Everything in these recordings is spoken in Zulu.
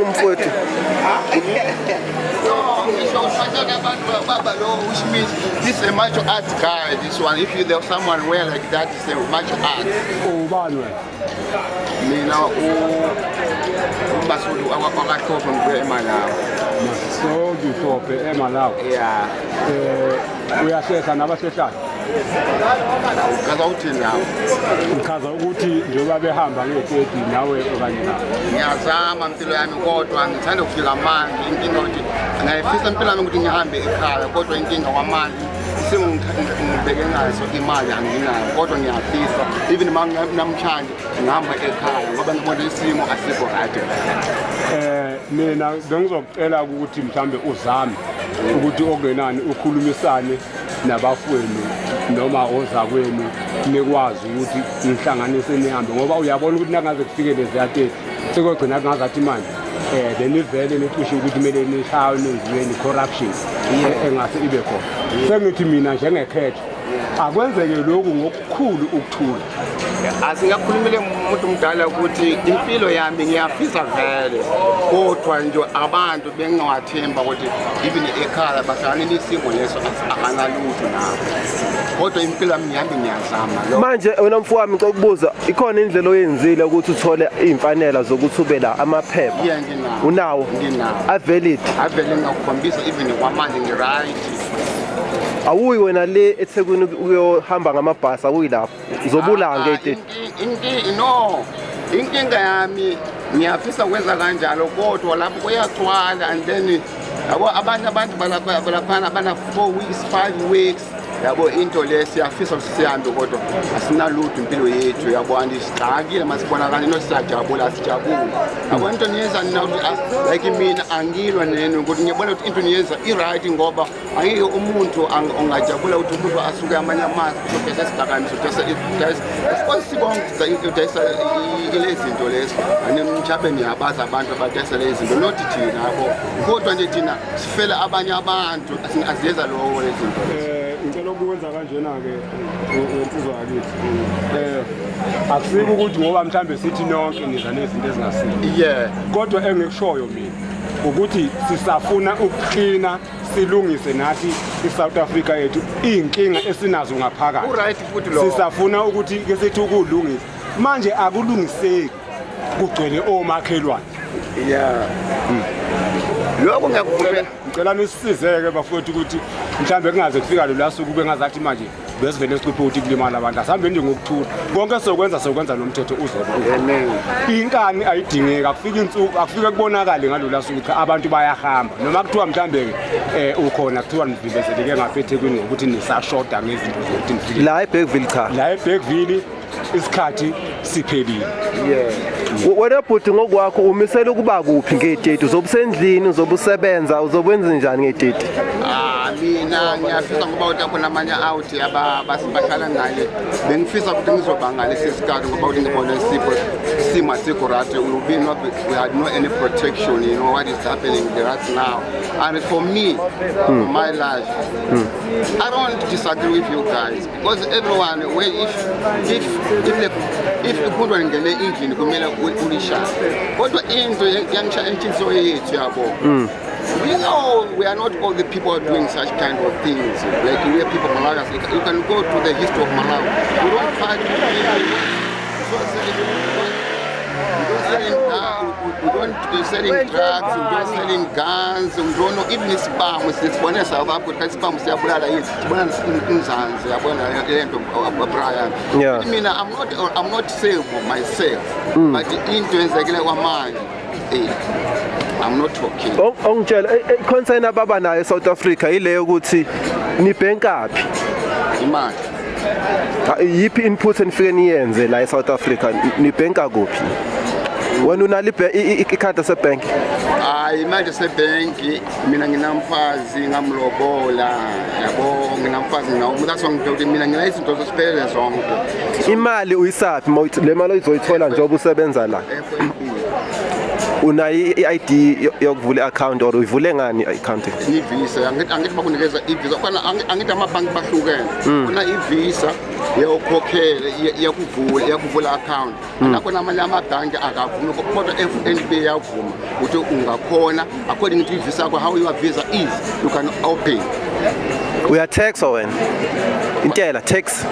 mfowethu? Which means this is a martial arts guy. This one, if you there someone wear like that, it's a martial arts. Ubani wena? Mina uBasulu akwakaqopha ngwe eMalawi. So ngishophe eMalawi. Yeah. Uyashesha nabasheshayo. Kaza uthi nawo. Uchaza ukuthi njengoba behamba ngeteti nawe okanye na. Ngiyazama impilo yami kodwa ngithanda ukufika manje inkinga ukuthi ngayifisa impilo yami ukuthi ngihambe ekhaya kodwa inkinga kwamanje ngibeke ngaso imali anginayo kodwa ngiyafisa even namhlanje ngihamba ekhaya ngoba ngibona isimo asikho right. Mina bengizocela ukuthi mhlambe uzame ukuthi okungenani ukhulumisane nabafweni noma ozakwenu nikwazi ukuthi nihlanganise nihambe ngoba uyabona ukuthi nangaze kufike lezi yateti sekugcina kungazathi manje benivele nicishe ukuthi kumele nishawe nenziweni corruption engase ibe khona. Sengithi mina njengekhetho akwenzeke lokhu ngokukhulu ukuthula. Asingakhulumile umuntu mdala ukuthi impilo yami ngiyafisa vele kodwa nje abantu bengawathemba ukuthi even ekhaya bahlangane nesimo leso akanalutho nabo kodwa impilo yami ngiyazama. Manje wena mfowami ngicela ukubuza ikhona indlela oyenzile ukuthi uthole izimfanela zokuthi ube la amaphepha? Yeah, nginawo. Unawo? Nginawo. Avalid? Avele ngakukhombisa even kwamanje ngi-right. Awuyi wena le eThekwini uyohamba ngamabhasi awuyi lapho uzobulanga ngeteti? Inkinga yami ngiyafisa ukwenza kanjalo kodwa lapho kuyagcwala and then yabo abanye abantu balaphana bana 4 weeks 5 weeks yabo into lesiyafisa sihambe kodwa asinalutho impilo yethu yabo andisixakile masibonakala inosijabula sijabula yabo into niyenza like mina angilwa neno ukuthi ngiyabona ukuthi into niyenza i-right ngoba angeke umuntu ongajabula ukuthi umuntu asuke amanye amazwi uzobheka isidakamizwa of course sibonke udayisa lezi zinto lezo mhlawumbe niyabaza abantu abadayisa lezi zinto not thina yabo kodwa nje thina sifele abanye abantu aziyenza lowo lezi zinto. Ngicela ukwenza kanjena ke insizwa yakithi. Akusiko ukuthi ngoba mhlambe sithi nonke niza nezinto ezingasile. Yeah. Kodwa engikushoyo mina ukuthi sisafuna ukuqina silungise nathi iSouth Africa yethu inkinga esinazo ngaphakathi. Right futhi lo. Sisafuna ukuthi ke sithi ukulungisa. Manje akulungiseki kugcwele omakhelwane. Yeah. Lokho ngiyakuvumela. Ngicela nisizeke bafowethu ukuthi mhlambe kungaze kufika lo lasuku bengazathi manje besivele siciphe ukuthi kulimala abantu asambe nje ngokuthula konke sokwenza nomthetho uzobe. Amen. Inkani ayidingeka kufika insuku akufika kubonakala ngalo lasuku cha abantu bayahamba noma kuthiwa mhlambe ukhona kuthiwa nivimbezele ngapha eThekwini ukuthi nisashoda ngezinto zokuthi nifike La eBergville cha. La eBergville isikhathi siphelile. Yeah. Wena bhuti ngokwakho umisela ukuba kuphi ngeteti? Uzobusendlini, uzobusebenza, uzokwenza njani ngeteti? Mina ngiyafisa ngoba uthi namanye out abasibahlala naye bengifisa ukuthi ngizobanga lesi sikhathi ngoba uthi ngibona isimo asikho right we had no any protection, you know what is happening right now, and for me for my life I don't disagree with you guys because everyone if umuntu ngene endlini kumele ulishaya kodwa into yangisho yethu yabo. We know we are not all the people doing such kind of things. Like we are people Malawi. You can go to the history of Malawi. We don't fight with people. We don't do selling drugs, we don't selling guns, we don't know even spam. It's one of South Africa spam. Yeah. I mean, I'm not saying for myself, but influence like one man. I'm not talking. Ongitshela concern ababa nayo eSouth Africa ile ukuthi nibhenkaphi imali yipi input enifike niyenze la eSouth Africa nibhenka kuphi wena unaliphe ikhadi lebank? Imali yebank mina nginamfazi ngamlobola yabo nginamfazi nawo that's why ngithi mina ngina izinto zosiphelele zonke. Imali uyisaphi le mali uzoyithola njengoba usebenza la? Una i-ID yokuvula i-account or uyivule ngani i-account? Ivisa angithi bakunikeza ivisa kwana angithi amabhanki bahlukene kuna ivisa yokukhokhela yakuvula account nakhona amanye amabhanki akavumi kodwa FNB yavuma ukuthi ungakhona according to visa yakho how your visa is you can open. We are tax or when? Intela, tax.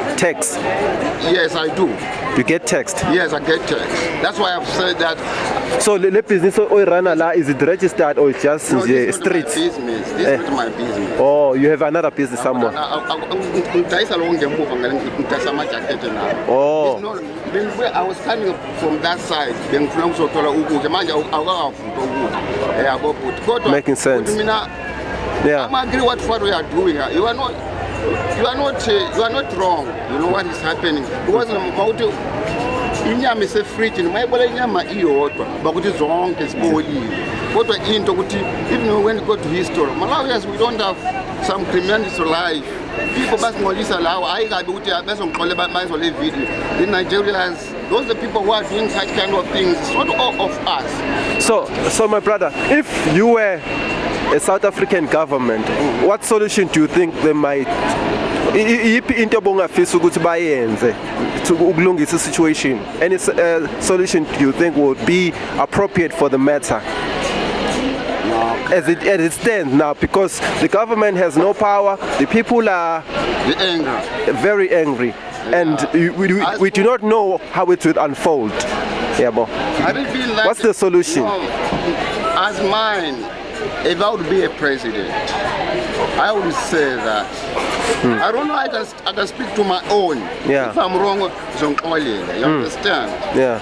Yes, I do. You get taxed. Yes, I get tax. That's why I've said that. So the business or run is it registered or it's just No, this is not my streets? business. This is not my business. Oh, you have another business somewhere. Oh. I was coming from that side. Making sense. Yeah. I agree what we are doing. You are not wrong. You know what is happening. Because inyama isefridge mayibona inyama iyodwa bakuthi zonke zibolile kodwa into ukuthi even when you go to history Malawians we don't have some tremendous life. People basingcolisa lawo ayikabi ukuthi besongixole bayizole video. The Nigerians, those are the people who are doing such kind of things. It's not all of us. So my brother, if you were a South African government, what solution do you think they might into bongafisa ukuthi bayenze to ukulungisa situation? Any solution do you think would be appropriate for the matter? As it stands now, because the government has no power, the people are very angry, and we do not know how it will unfold. Yeah, but what's the solution? As mine, if I would be a president, I would say that I don't know. I can speak to my own. Yeah. If I'm wrong, you understand? Yeah.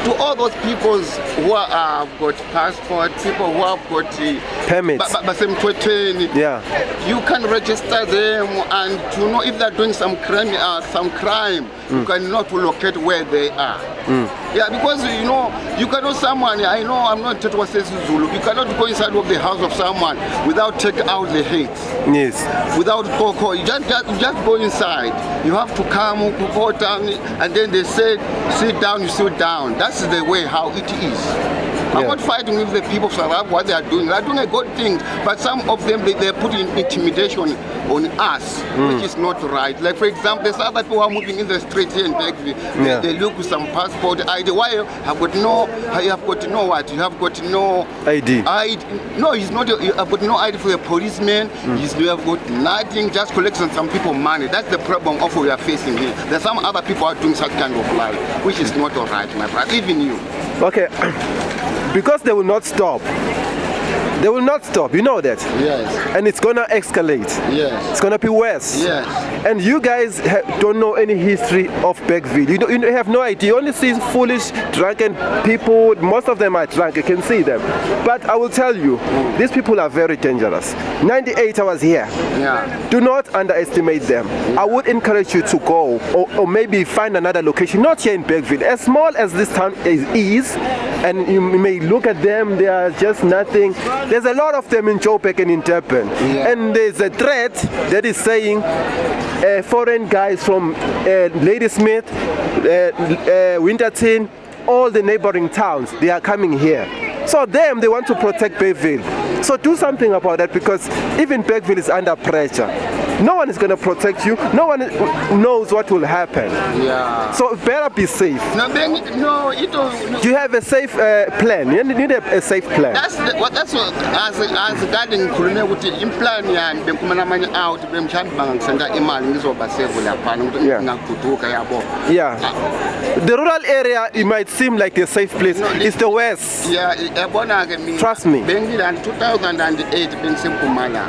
To all those people who have got passport, people who have got permits, yeah, you can register them, and to know if they're doing some crime, you cannot locate where they are. Yeah, because you cannot someone. I know I'm not Tetwa Zulu. You cannot go inside of the house of someone without taking out the hate. Yes. Without cocoa, you just go inside. You have to come, go down, and then they say, sit down, you sit down. That's the way how it is. I'm not fighting with the people of South Africa, what they are doing. They are doing a good thing, but some of them, they're putting intimidation on us, which is not right. Like, for example, there's other people who are moving in the street here in Bergville. They look with some passport ID. Why you have got no, you have got no what? You have got no ID. No, he's not. You have got no ID for a policeman. You have got nothing, just collecting some people money. That's the problem of what we are facing here. There's some other people who are doing such kind of life, which is not all right, my brother. Even you. Okay. Because they will not stop. They will not stop, you know that? Yes. And it's gonna escalate. Yes. It's gonna be worse. Yes. And you guys don't know any history of Bergville. You have no idea. You only see foolish, drunken people. Most of them are drunk. You can see them. But I will tell you, these people are very dangerous. 98 hours here. Yeah. Do not underestimate them. I would encourage you to go or maybe find another location, not here in Bergville. As small as this town is, and you may look at them, they are just nothing. There's a lot of them in Joburg and in Durban. And there's a threat that is saying foreign guys from Ladysmith, Winterton, all the neighboring towns, they are coming here. So they want to protect Bergville. So do something about that, because even Bergville is under pressure. No one is going to protect you. No one knows what will happen. Yeah. So better be safe. No, it don't. Do you have a safe plan? You need a safe plan. That's what as regarding khulume ukuthi implan yani bengikhuluma namanye out bemhlawumbe bangisenda imali ngizobaseve lapha ukuthi ngingaguduka yabo. Yeah. The rural area, it might seem like a safe place. It's the west. Yeah, yabona ke mina. Trust me. Bengila 2008 bengisempumalanga.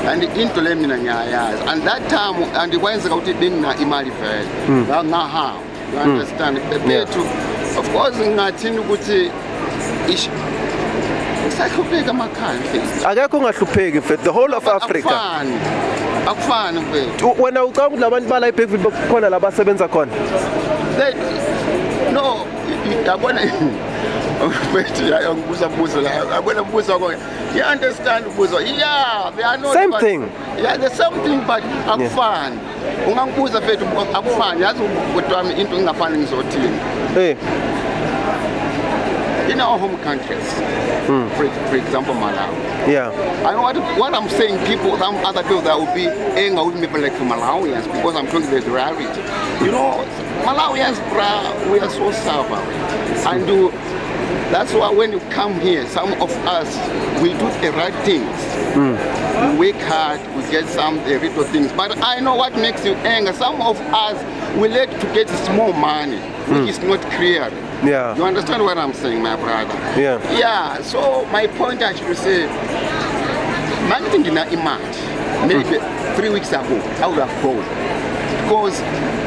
And into le mina ngiyayazi. And that time and kwenzeka ukuthi bengina imali vele. Ngahamba. You understand? Of course ngingathini ukuthi isahlupheka amakhaya mfethu. Akekho ongahlupheki mfethu. The whole of Africa. Akufani mfethu. Wena ucanga ukuthi labantu bala eBergville bakhona la basebenza khona? No, yabona mfethu ngibuza la. Yabona mbuzo konke. You understand mbuzo? Yeah, they are not same thing. Yeah, the same thing, but akufani. Ungangibuza mfethu akufani. Yazi kodwa into ingafani ngizothini. in our home countries, for example, Malawi. Yeah. I know what I'm saying, some other people that will be angry with me, but like for Malawians, because I'm talking the reality. You know, Malawians, we are so suffering. And that's why when you come here, some of us, we do the right things. We work hard, we get some little things. But I know what makes you angry. Some of us, we like to get small money, which is not clear. Yeah. You understand what I'm saying, my brother? Yeah. Yeah, so my point I should say, man thinking that image, maybe 3 weeks ago, I would have gone. Because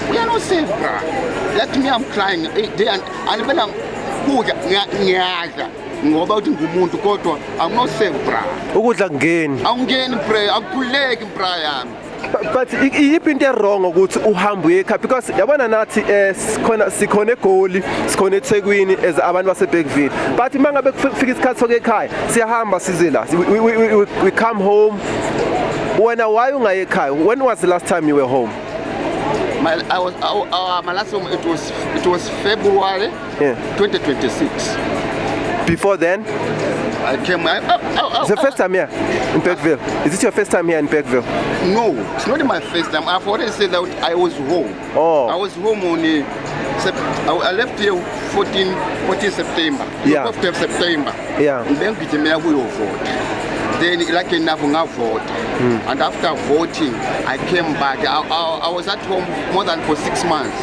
we are not safe, bro. Like me, I'm crying. And when I'm ngoba uthi ngumuntu kodwa I'm not safe, bra. Ukudla kungeni. Awungeni bra, akukhuleki bra yami. But iyiphi into wrong ukuthi uhambe uye ekhaya because yabona nathi sikhona eGoli sikhona eThekwini as abantu base Bergville but mangabe kufika isikhathi soke ekhaya siyahamba size la we come home. Why ungaye ekhaya? When was the last time you were home? My last home it was February 2026. Before then? I came. It's the first time here in Bergville. Is it your first time here in Bergville? No, it's not my first time. I've already said that I was home. Oh. I was home only. I left here 14 September. Yeah. 12th of September. Yeah. And then we vote. Then like enough vote. And after voting, I came back. I was at home more than for 6 months.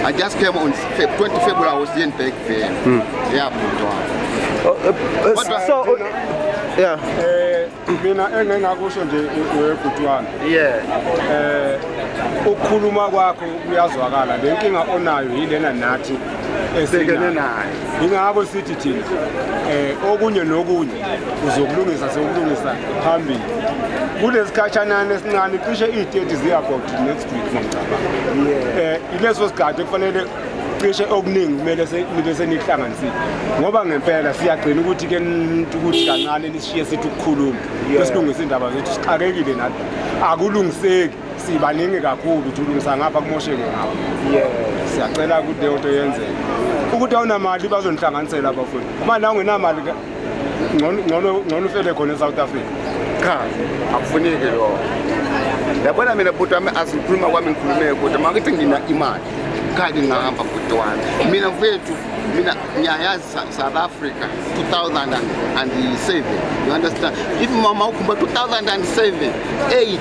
I just came on 20 February. I was here in Bergville. Yeah. So, yeah. Mina engingakusho nje webhutwana. Yeah. Ukukhuluma kwakho kuyazwakala. Le nkinga onayo yilena nathi esekene nayo. Ingakho sithi thina okunye nokunye uzokulungisa sokulungisa phambili. Kulesikhatshana esincane cishe i-date ziya about next week ngicabanga. Ileso sikhathi kufanele cishe okuningi kumele senihlanganisile ngoba ngempela siyagcina ukuthi ke ukuthi kancane nishiye sithi ukukhuluma esilungisa indaba zethu sixakekile nathi akulungiseki sibaningi kakhulu ukuthi ulungisa ngapha kumosheke ngapha siyacela ukuthi leyo nto yenzeke ukuthi awunamali bazonihlanganisela abafundi manje awungenamali ngcono ufele khona eSouth Africa Cha akufuneki lo yabona mina bhuti wami asikhuluma kwami ngikhulume kodwa makithi ngina imali kade ngihamba bhuti wami mina mfethu mina ngiyayazi South Africa 2007 you understand if mama ukhumba 2007 8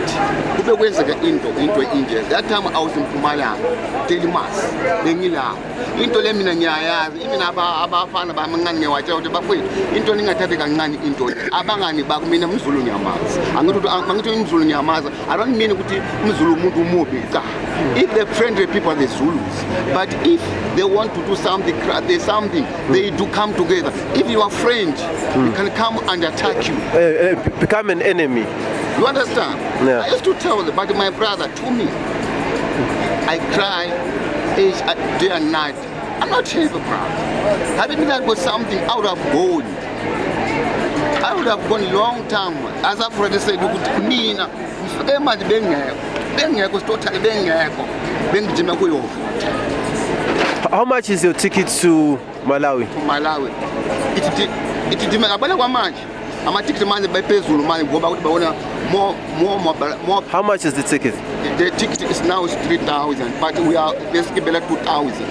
kube kwenzeka into enje that time I was in Mpumalanga Telimas bengilapho into le mina ngiyayazi mina abafana bamancane ngiyawatshela ukuthi bafowethu into ningathathe kancane into abangani bakumina umZulu ngiyamazi angithi umZulu ngiyamazi I don't mean ukuthi umZulu umuntu umubi cha if they're friendly people the Zulus but if they want to do something they do come together if you are friend they can come and attack you become an enemy. You understand? Yeah. I used to tell them, but my brother to me I cry day and night. I'm not happy, bro. Had it been that was something I would have gone. I would have gone long time. As I've already said, me how much is your ticket to Malawi? To Malawi. It depends how much. Amaticket manje bayiphezulu manje ngoba ukuthi babona more. How much is the ticket? The ticket is now 3,000 but we are basically below 2,000.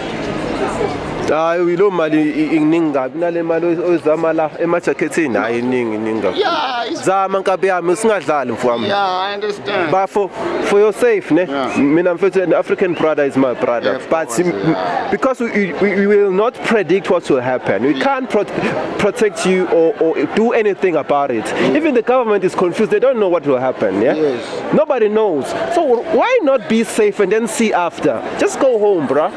Hayi lo mali iningi kabi nale mali oyizama la emajacketini hayi iningi kabi. Yeah, zama nkabi yami singadlali mfowami. Yeah, I understand. But for your safe ne mina mfethu an African brother is my brother but because we will not predict what will happen. We can't protect you or do anything about it. Even the government is confused. They don't know what will happen. Yes. Nobody knows. So why not be safe and then see after? Just go home, bruh.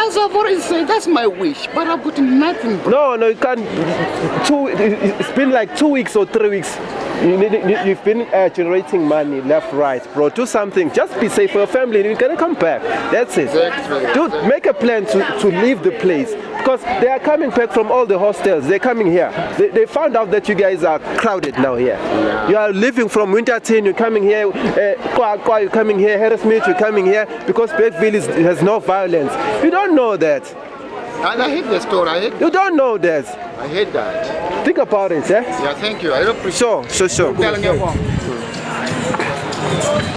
As I've already said, that's my wish, but I've got nothing. No, you can't. It's been like 2 weeks or 3 weeks. You've been generating money left, right, bro. Do something. Just be safe for your family. You're gonna come back. That's it. Dude, make a plan to leave the place because they are coming back from all the hostels. They're coming here. They found out that you guys are crowded now here. Yeah. You are leaving from Winterton. You're coming here. You're coming here. Harrismith. You're coming here because Bergville has no violence. You don't know that. And I hate the story. I hate, You don't know that. I hate that. Think about it, eh? Yeah, thank you. I don't appreciate Sure. telling you.